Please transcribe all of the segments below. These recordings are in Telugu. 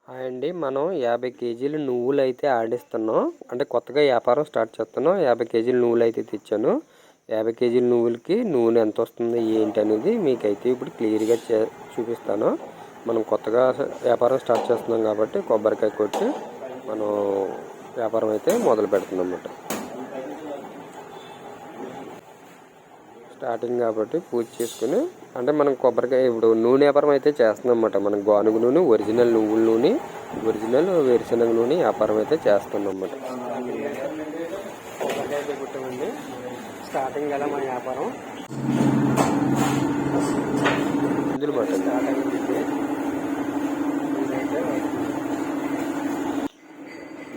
హాయ్ అండి. మనం 50 కేజీలు నువ్వులు అయితే ఆడిస్తున్నాం. అంటే కొత్తగా వ్యాపారం స్టార్ట్ చేస్తున్నాం. 50 కేజీలు నువ్వులు అయితే తెచ్చాను. 50 కేజీల నువ్వులకి నూనె ఎంత వస్తుంది ఏంటి అనేది మీకైతే ఇప్పుడు క్లియర్గా చూపిస్తాను. మనం కొత్తగా వ్యాపారం స్టార్ట్ చేస్తున్నాం కాబట్టి కొబ్బరికాయ కొట్టి మనం వ్యాపారం అయితే మొదలు పెడుతున్నాం అన్నమాట. స్టార్టింగ్ కాబట్టి పూజ చేసుకుని అంటే మనం కొబ్బరికాయ ఇప్పుడు నూనె వ్యాపారం అయితే చేస్తున్నాం అన్నమాట. మనం గానుగు నూనె, ఒరిజినల్ నువ్వుల నూనె, ఒరిజినల్ వేరుశనగ నూనె వ్యాపారం అయితే చేస్తున్నాం అన్నమాట. కొబ్బరికాయ అయితే కుట్టామండి. స్టార్టింగ్ ఎలా మన వ్యాపారం ఇందులో మాట స్టార్ట్ అయింది.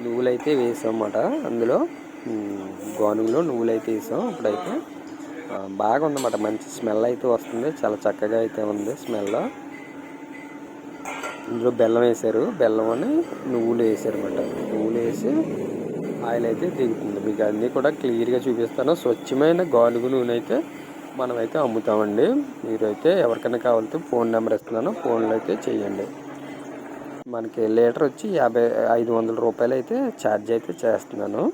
నువ్వులైతే వేసాం అన్నమాట. అందులో గానుగులో నువ్వులైతే వేసాం. ఇప్పుడైతే బాగా ఉందన్నమాట. మంచి స్మెల్ అయితే వస్తుంది. చాలా చక్కగా అయితే ఉంది స్మెల్. ఇందులో బెల్లం వేసారు. బెల్లం అని నువ్వులు వేసారు అన్నమాట. నువ్వులు వేసి ఆయిల్ అయితే దిగుతుంది. మీకు అన్నీ కూడా క్లియర్గా చూపిస్తాను. స్వచ్ఛమైన గానుగు నూనె అయితే మనమైతే అమ్ముతామండి. మీరైతే ఎవరికైనా కావాలంటే ఫోన్ నెంబర్ ఇస్తున్నాను. ఫోన్లో అయితే చేయండి. మనకి లీటర్ వచ్చి 500 రూపాయలు అయితే ఛార్జ్ అయితే చేస్తున్నాను.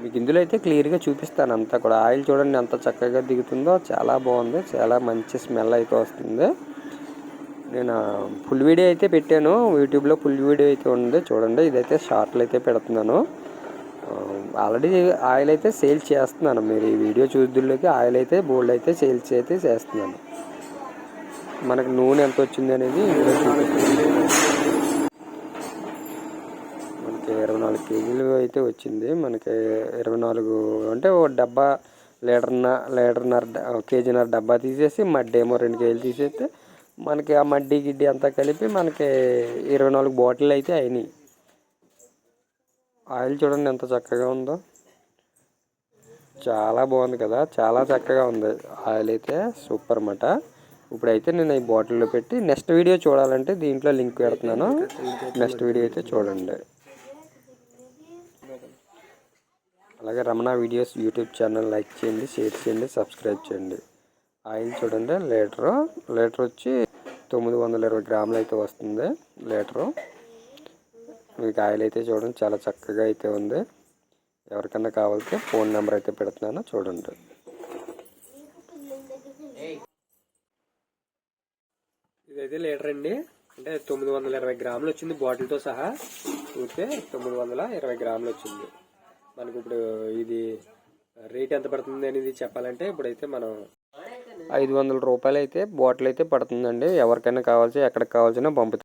మీకు ఇందులో అయితే క్లియర్గా చూపిస్తాను అంతా కూడా. ఆయిల్ చూడండి ఎంత చక్కగా దిగుతుందో. చాలా బాగుంది. చాలా మంచి స్మెల్ అయితే వస్తుంది. నేను ఫుల్ వీడియో అయితే పెట్టాను యూట్యూబ్లో. ఫుల్ వీడియో అయితే ఉంది చూడండి. ఇదైతే షార్ట్లు అయితే పెడుతున్నాను. ఆల్రెడీ ఆయిల్ అయితే సేల్ చేస్తున్నాను. మీరు ఈ వీడియో చూద్దుల్లోకి ఆయిల్ అయితే బోల్డ్ అయితే సేల్స్ అయితే చేస్తున్నాను. మనకు నూనె ఎంత వచ్చింది అనేది ఇందులో చూపిస్తుంది. మనకి 24 కేజీలు అయితే వచ్చింది. మనకి 24 అంటే ఒక డబ్బా లీటర్న్నర కేజీన్నర డబ్బా తీసేసి మడ్డి ఏమో 2 కేజీలు తీసేస్తే మనకి ఆ మడ్డి గిడ్డి అంతా కలిపి మనకి 24 బాటిల్ అయితే అయినాయి. ఆయిల్ చూడండి ఎంత చక్కగా ఉందో. చాలా బాగుంది కదా. చాలా చక్కగా ఉంది ఆయిల్ అయితే. సూపర్ అన్నమాట. ఇప్పుడైతే నేను ఈ బాటిల్లో పెట్టి నెక్స్ట్ వీడియో చూడాలంటే దీంట్లో లింక్ పెడుతున్నాను. నెక్స్ట్ వీడియో అయితే చూడండి. అలాగే Ramana videos YouTube channel like చేయండి, షేర్ చేయండి, సబ్స్క్రైబ్ చేయండి. ఆయిల్ చూడండి లీటర్ వచ్చి 920 గ్రాములు అయితే వస్తుంది లీటరు. మీకు ఆయిల్ అయితే చూడండి చాలా చక్కగా అయితే ఉంది. ఎవరికన్నా కావాలంటే ఫోన్ నెంబర్ అయితే పెడుతున్నాను చూడండి. ఇదైతే లీటర్ అండి. అంటే 920 గ్రాములు వచ్చింది బాటిల్తో సహా. చూస్తే 920 గ్రాములు వచ్చింది. మనకి ఇప్పుడు ఇది రేట్ ఎంత పడుతుంది అనేది చెప్పాలంటే ఇప్పుడైతే మనం 500 రూపాయలు అయితే బాటిల్ అయితే పడుతుందండి. ఎవరికైనా కావాల్సి ఎక్కడికి కావాల్సిన పంపుతాం.